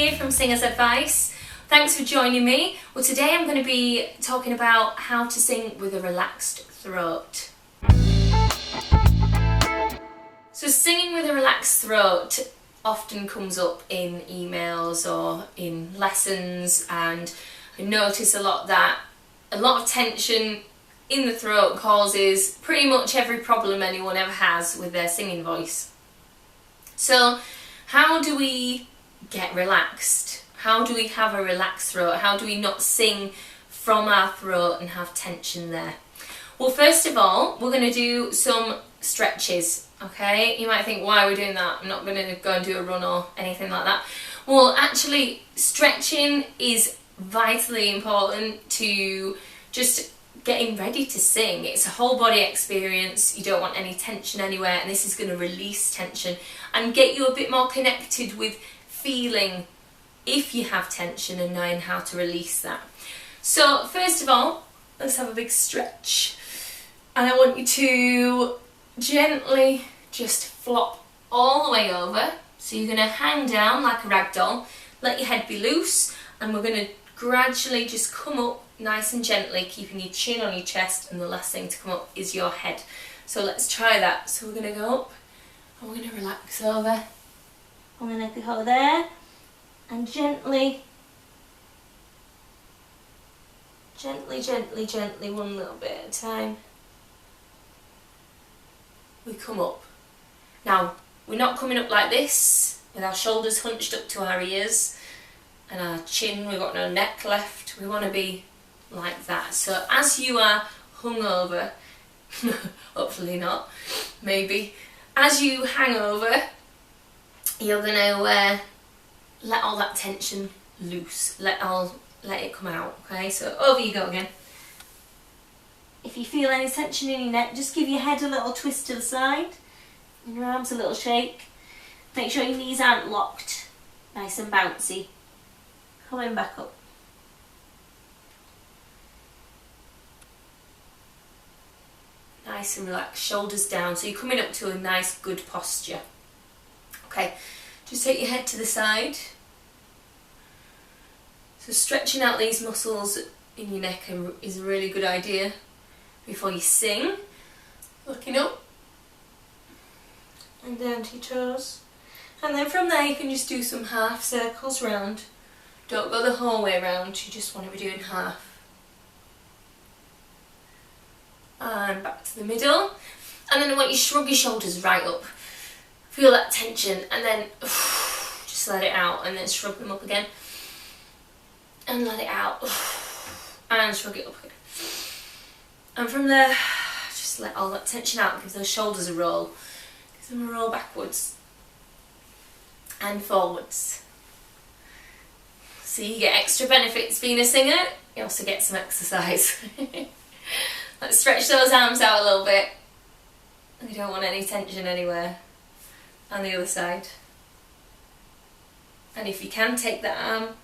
here from Singer's Advice. Thanks for joining me. Well, today I'm going to be talking about how to sing with a relaxed throat. So singing with a relaxed throat often comes up in emails or in lessons, and I notice a lot that a lot of tension in the throat causes pretty much every problem anyone ever has with their singing voice. So how do we get relaxed? How do we have a relaxed throat? How do we not sing from our throat and have tension there? Well, first of all, we're going to do some stretches, okay? You might think, why are we doing that? I'm not going to go and do a run or anything like that. Well, actually, stretching is vitally important to just getting ready to sing. It's a whole body experience. You don't want any tension anywhere, and this is going to release tension and get you a bit more connected with feeling if you have tension and knowing how to release that. So first of all, let's have a big stretch, and I want you to gently just flop all the way over. So you're going to hang down like a rag doll, let your head be loose, and we're going to gradually just come up nice and gently, keeping your chin on your chest, and the last thing to come up is your head. So let's try that. So we're going to go up and we're going to relax over. I'm going to go there and gently, one little bit at a time, we come up. Now, we're not coming up like this with our shoulders hunched up to our ears and our chin, we've got no neck left. We want to be like that. So as you are hung over, hopefully not, maybe, as you hang over, you're going to let all that tension loose, let it come out, okay? So over you go again. If you feel any tension in your neck, just give your head a little twist to the side and your arms a little shake. Make sure your knees aren't locked, nice and bouncy. Coming back up. Nice and relaxed, shoulders down, so you're coming up to a nice good posture. Okay, just take your head to the side. So stretching out these muscles in your neck is a really good idea before you sing. Looking up and down to your toes. And then from there you can just do some half circles round. Don't go the whole way around, you just want to be doing half. And back to the middle. And then I want you to shrug your shoulders right up. Feel that tension, and then just let it out, and then shrug them up again. And let it out. And shrug it up again. And from there, just let all that tension out. Give those shoulders a roll. Give them a roll backwards and forwards. So you get extra benefits being a singer, you also get some exercise. Let's stretch those arms out a little bit. We don't want any tension anywhere. On the other side. And if you can, take that arm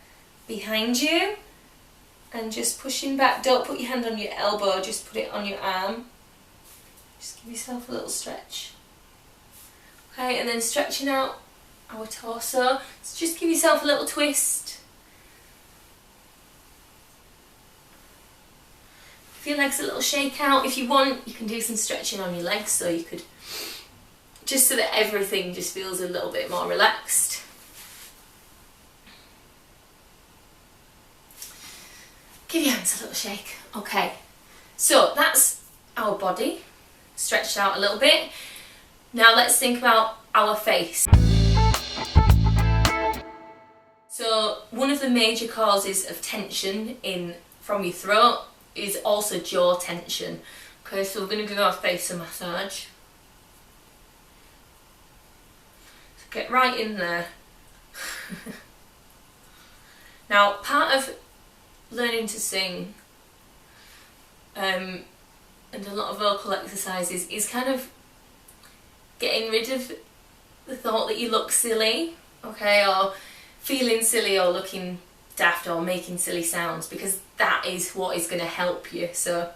behind you and just pushing back. Don't put your hand on your elbow, just put it on your arm. Just give yourself a little stretch. Okay, and then stretching out our torso. So just give yourself a little twist. If your legs a little shake out, if you want, you can do some stretching on your legs, so you could, just so that everything just feels a little bit more relaxed. Give your hands a little shake. Okay, so that's our body stretched out a little bit. Now let's think about our face. So one of the major causes of tension from your throat is also jaw tension. Okay, so we're going to give our face a massage. So get right in there. Now, part of learning to sing and a lot of vocal exercises is kind of getting rid of the thought that you look silly, okay, or feeling silly or looking daft or making silly sounds, because that is what is going to help you. So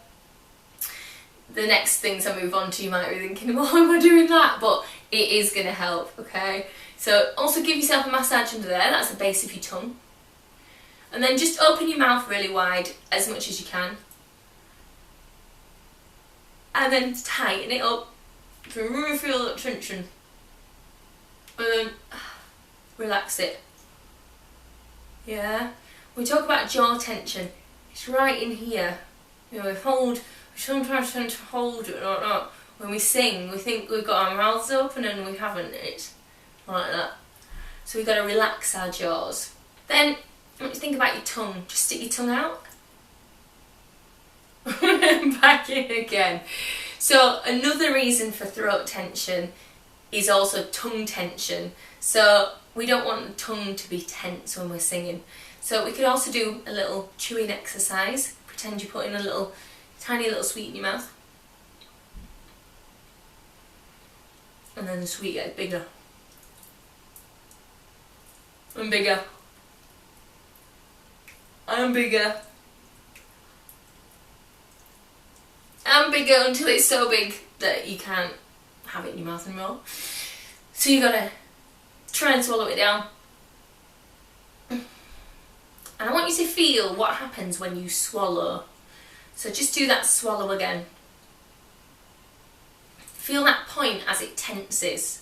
the next things I move on to, you might be thinking, why am I doing that? But it is going to help, okay? So also give yourself a massage under there, that's the base of your tongue. And then just open your mouth really wide as much as you can. And then tighten it up to really feel that tension. And then relax it. Yeah? We talk about jaw tension. It's right in here. You know, we sometimes tend to hold it like that. When we sing, we think we've got our mouths open and we haven't. It's like that. So we've got to relax our jaws. Then, I want you to think about your tongue. Just stick your tongue out. Back in again. So another reason for throat tension is also tongue tension. So we don't want the tongue to be tense when we're singing. So we could also do a little chewing exercise. Pretend you're putting a tiny little sweet in your mouth. And then the sweet gets bigger. And bigger. And bigger. And bigger until it's so big that you can't have it in your mouth anymore. So you gotta try and swallow it down. And I want you to feel what happens when you swallow. So just do that swallow again. Feel that point as it tenses.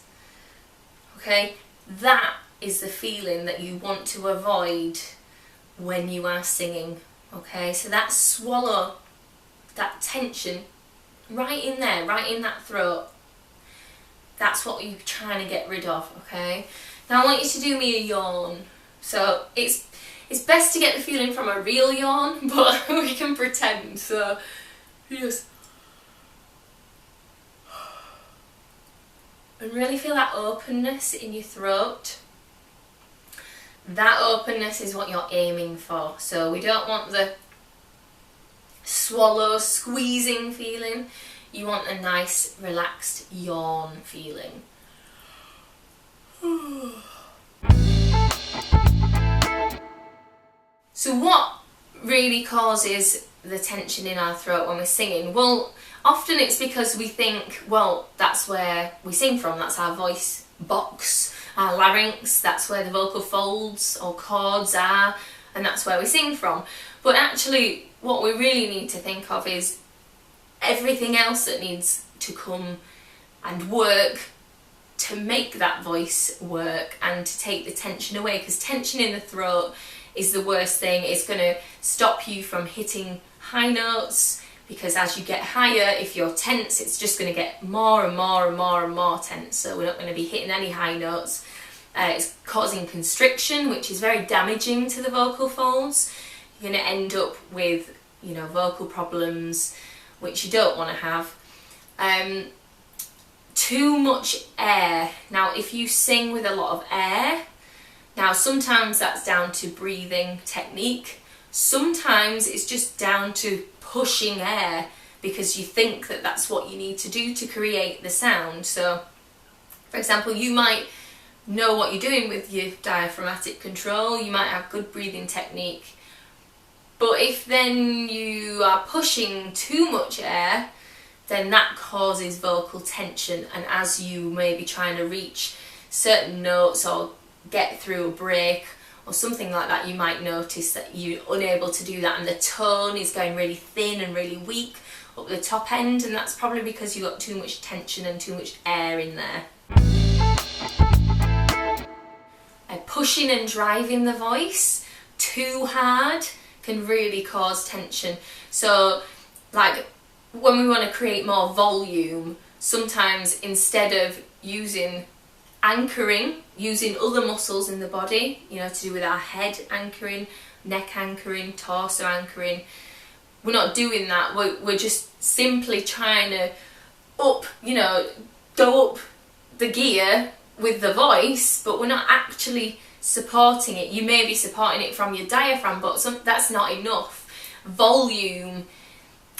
Okay? That is the feeling that you want to avoid when you are singing. Okay? So that swallow, that tension, right in there, right in that throat. That's what you're trying to get rid of, okay? Now I want you to do me a yawn. So it's best to get the feeling from a real yawn, but we can pretend. So you just... And really feel that openness in your throat. That openness is what you're aiming for. So we don't want the swallow, squeezing feeling. You want a nice, relaxed yawn feeling. So what really causes the tension in our throat when we're singing? Well, often it's because we think, well, that's where we sing from, that's our voice box, our larynx, that's where the vocal folds or chords are, and that's where we sing from. But actually, what we really need to think of is everything else that needs to come and work to make that voice work and to take the tension away, because tension in the throat is the worst thing. It's going to stop you from hitting high notes, because as you get higher, if you're tense, it's just going to get more and more and more and more tense, so we're not going to be hitting any high notes. It's causing constriction, which is very damaging to the vocal folds. You're going to end up with, you know, vocal problems, which you don't want to have. Too much air. Now, if you sing with a lot of air, now sometimes that's down to breathing technique. Sometimes it's just down to pushing air because you think that that's what you need to do to create the sound. So, for example, you might know what you're doing with your diaphragmatic control, you might have good breathing technique, but if then you are pushing too much air, then that causes vocal tension, and as you may be trying to reach certain notes or get through a break or something like that, you might notice that you're unable to do that and the tone is going really thin and really weak up the top end, and that's probably because you've got too much tension and too much air in there. Pushing and driving the voice too hard can really cause tension. So, like, when we want to create more volume, sometimes instead of using anchoring, using other muscles in the body, you know, to do with our head anchoring, neck anchoring, torso anchoring, we're not doing that. We're just simply trying to go up the gear with the voice, but we're not actually supporting it. You may be supporting it from your diaphragm, but that's not enough. Volume,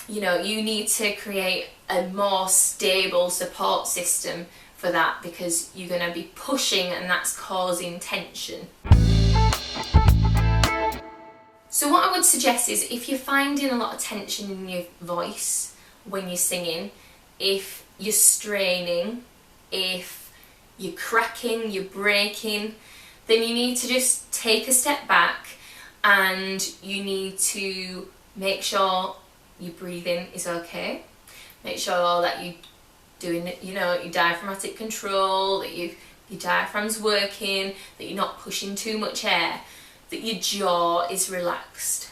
you know, you need to create a more stable support system for that, because you're going to be pushing and that's causing tension. So what I would suggest is, if you're finding a lot of tension in your voice when you're singing, if you're straining, if you're cracking, you're breaking, then you need to just take a step back and you need to make sure your breathing is okay. Make sure that you're doing, you know, your diaphragmatic control, that your diaphragm's working, that you're not pushing too much air, that your jaw is relaxed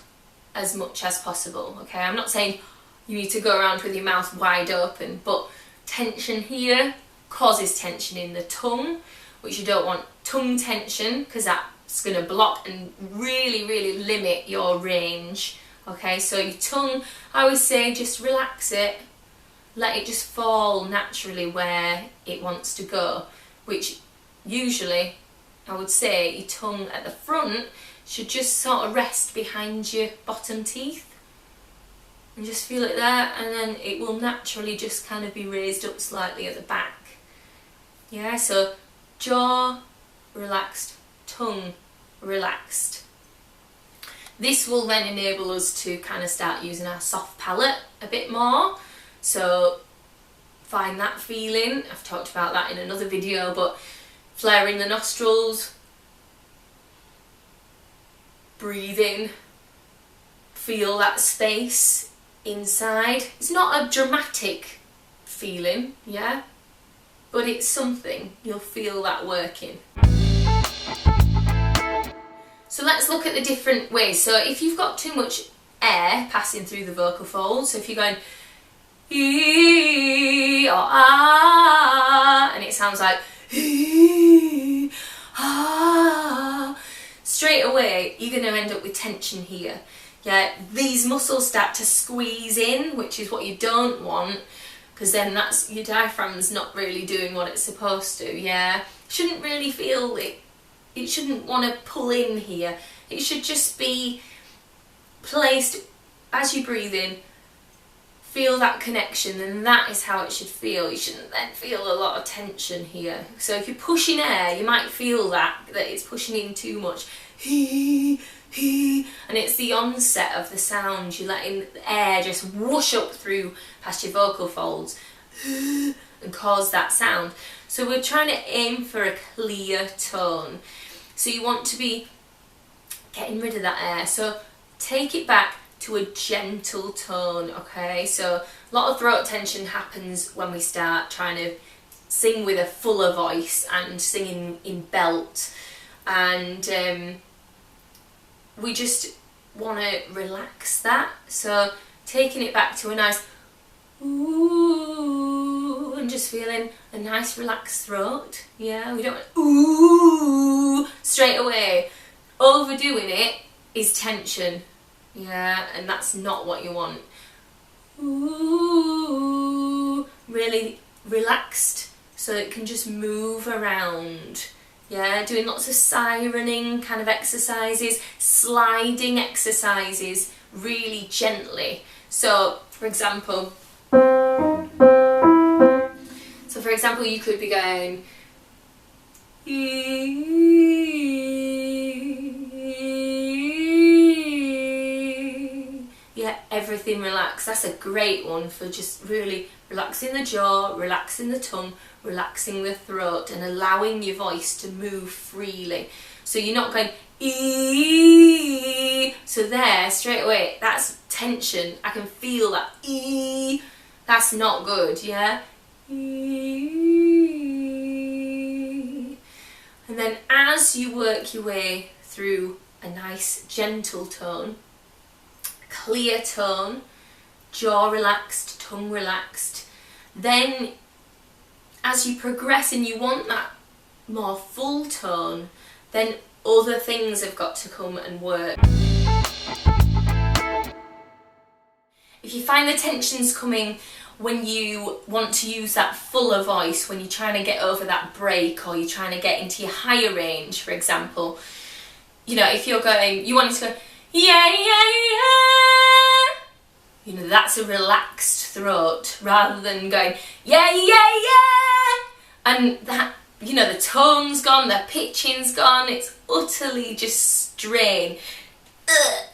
as much as possible, okay? I'm not saying you need to go around with your mouth wide open, but tension here causes tension in the tongue, which you don't want tongue tension, because that's going to block and really limit your range, okay? So your tongue, I always say just relax it, let it just fall naturally where it wants to go, which usually I would say your tongue at the front should just sort of rest behind your bottom teeth. And just feel it there, and then it will naturally just kind of be raised up slightly at the back. Yeah, so jaw relaxed, tongue relaxed. This will then enable us to kind of start using our soft palate a bit more. So find that feeling. I've talked about that in another video, but flaring the nostrils, breathe in, feel that space inside. It's not a dramatic feeling, yeah, but it's something. You'll feel that working. So let's look at the different ways. So if you've got too much air passing through the vocal folds, so if you're going ee or ah, and it sounds like ee, ah, straight away you're going to end up with tension here. Yeah, these muscles start to squeeze in, which is what you don't want, because then that's your diaphragm's not really doing what it's supposed to. Yeah, shouldn't really feel it. It shouldn't want to pull in here. It should just be placed as you breathe in. Feel that connection, and that is how it should feel. You shouldn't then feel a lot of tension here. So if you're pushing air, you might feel that it's pushing in too much. And it's the onset of the sound. You're letting the air just whoosh up through past your vocal folds and cause that sound. So we're trying to aim for a clear tone. So you want to be getting rid of that air. So take it back to a gentle tone, okay? So a lot of throat tension happens when we start trying to sing with a fuller voice and singing in belt, and we just want to relax that. So taking it back to a nice ooh, and just feeling a nice relaxed throat. Yeah, we don't want ooh straight away. Overdoing it is tension. Yeah, and that's not what you want. Ooh, really relaxed, so it can just move around. Yeah, doing lots of sirening kind of exercises, sliding exercises, really gently. So, for example, you could be going yeah, everything relaxed. That's a great one for just really relaxing the jaw, relaxing the tongue, relaxing the throat, and allowing your voice to move freely. So you're not going ee. So there, straight away, that's tension. I can feel that ee. That's not good, yeah? Ee. And then as you work your way through a nice gentle tone, clear tone, jaw relaxed, tongue relaxed, then as you progress and you want that more full tone, then other things have got to come and work. If you find the tensions coming when you want to use that fuller voice, when you're trying to get over that break, or you're trying to get into your higher range, for example, you know, if you're going, you want it to go yeah, yeah, yeah, you know, that's a relaxed throat, rather than going yeah, yeah, yeah, and that, you know, the tone's gone, the pitching's gone, it's utterly just strain,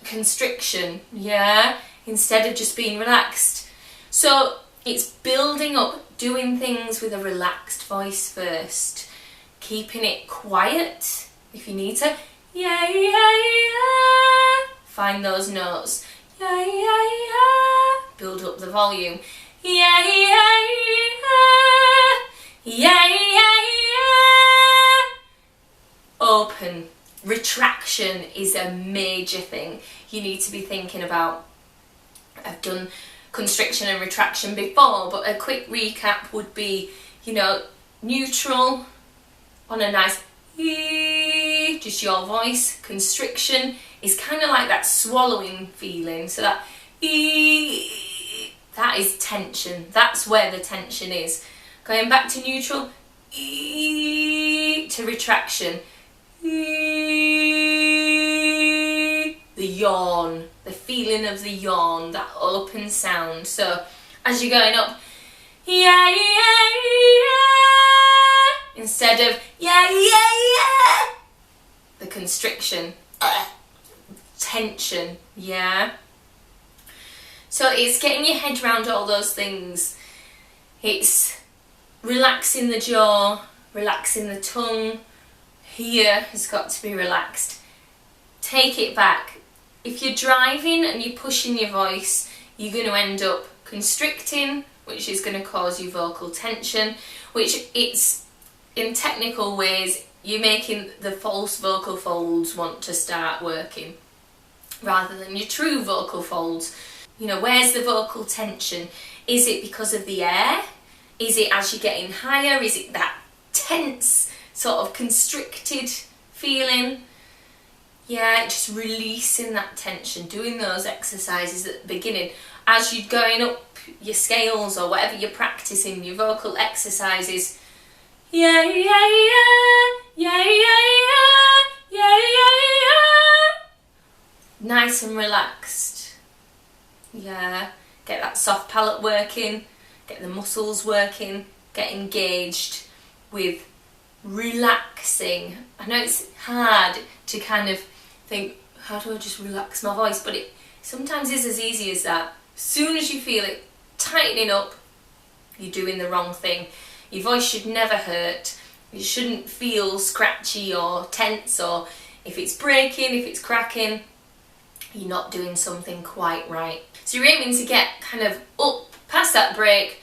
constriction, yeah, instead of just being relaxed. So it's building up, doing things with a relaxed voice first. keeping it quiet if you need to. Yeah, yeah, yeah. Find those notes. Yeah, yeah, yeah. Build up the volume. Yeah, yeah, yeah. Yeah, yeah, yeah. Open. Retraction is a major thing you need to be thinking about. I've done constriction and retraction before, but a quick recap would be, you know, neutral on a nice just your voice. Constriction is kind of like that swallowing feeling, so that that is tension. That's where the tension is. Going back to neutral to retraction. The yawn, the feeling of the yawn, that open sound. So as you're going up, yeah, yeah, yeah, instead of yeah, yeah, yeah, the constriction, tension, yeah. So it's getting your head around all those things. It's relaxing the jaw, relaxing the tongue. Here has got to be relaxed. Take it back. If you're driving and you're pushing your voice, you're going to end up constricting, which is going to cause you vocal tension, which it's, in technical ways, you're making the false vocal folds want to start working rather than your true vocal folds. You know, where's the vocal tension? Is it because of the air? Is it as you're getting higher? Is it that tense, sort of constricted feeling? Yeah, just releasing that tension, doing those exercises at the beginning. As you're going up your scales or whatever you're practicing, your vocal exercises. Yeah, yeah, yeah, yeah, yeah, yeah, yeah, yeah, yeah. Nice and relaxed. Yeah, get that soft palate working, get the muscles working, get engaged with relaxing. I know it's hard to kind of think, how do I just relax my voice? But it sometimes is as easy as that. As soon as you feel it tightening up, you're doing the wrong thing. Your voice should never hurt. You shouldn't feel scratchy or tense, or if it's breaking, if it's cracking, you're not doing something quite right. So you're aiming to get kind of up past that break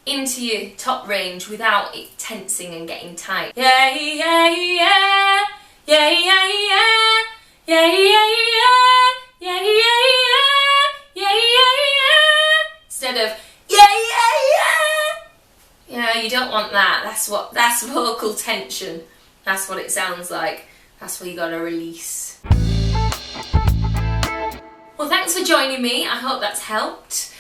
into your top range without it tensing and getting tight. Yeah, yeah, yeah, yeah, yeah, yeah, yeah, yeah, yeah, yeah, yeah, yeah, yeah, yeah, instead of yeah, yeah, yeah. Yeah, you don't want that. That's vocal tension. That's what it sounds like. That's what you gotta release. Well, thanks for joining me. I hope that's helped.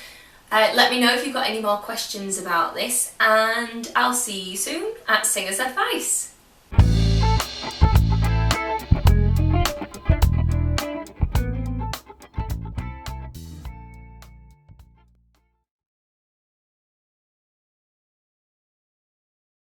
Let me know if you've got any more questions about this, and I'll see you soon at Singer's Advice.